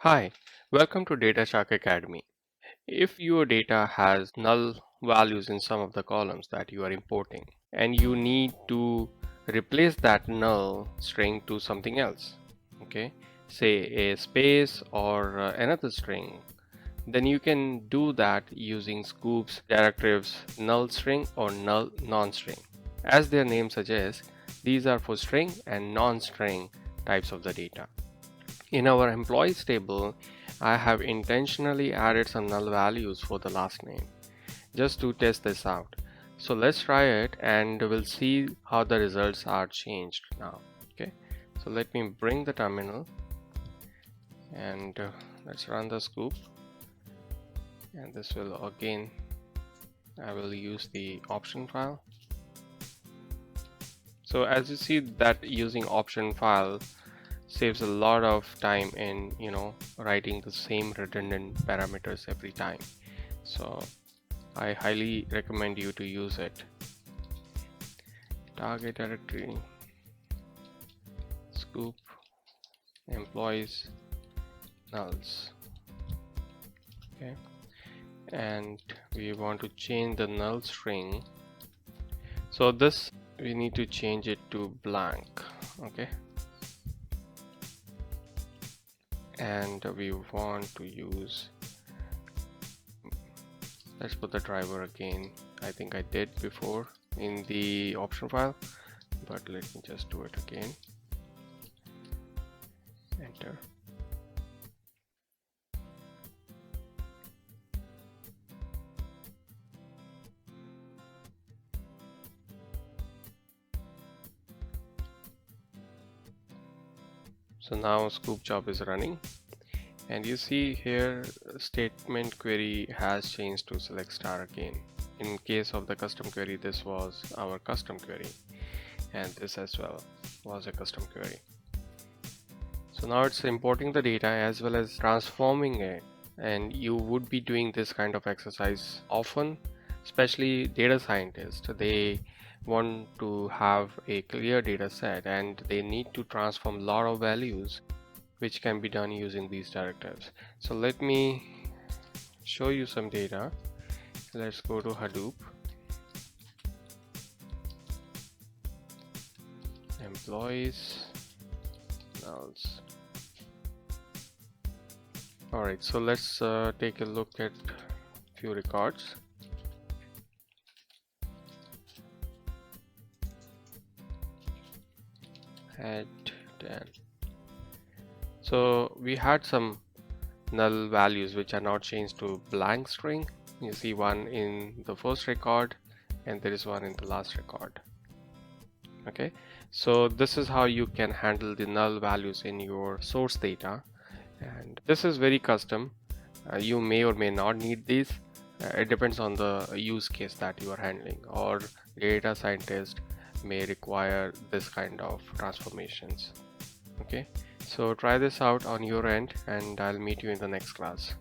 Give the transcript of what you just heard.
Hi, welcome to Data Shark Academy. If your data has null values in some of the columns that you are importing and you need to replace that null string to something else, okay, say a space or another string, then you can do that using Sqoop's directives null string or null non-string. As their name suggests, these are for string and non-string types of the data. In our employees table, I have intentionally added some null values for the last name just to test this out. So let's try it and we'll see how the results are changed now. Okay, so let me bring the terminal and let's run the Sqoop, and this will again, I will use the option file. So as you see that using option file saves a lot of time in writing the same redundant parameters every time. So I highly recommend you to use it. Target directory, Sqoop, employees, nulls. Okay, and we want to change the null string. So this we need to change it to blank. Okay, and we want to use, let's put the driver again. I think I did before in the option file, but let me just do it again. Enter. So now Sqoop job is running, and you see here statement query has changed to select star again. In case of the custom query, this was our custom query, and this as well was a custom query. So now it's importing the data as well as transforming it, and you would be doing this kind of exercise often, especially data scientists. They want to have a clear data set and they need to transform a lot of values, which can be done using these directives. So let me show you some data. Let's go to Hadoop, employees, nulls. Alright, so let's take a look at few records. Head 10. So we had some null values which are now changed to blank string. You see one in the first record and there is one in the last record. Okay, so this is how you can handle the null values in your source data, and this is very custom. You may or may not need these. It depends on the use case that you are handling, or data scientist may require this kind of transformations. Okay, so try this out on your end and I'll meet you in the next class.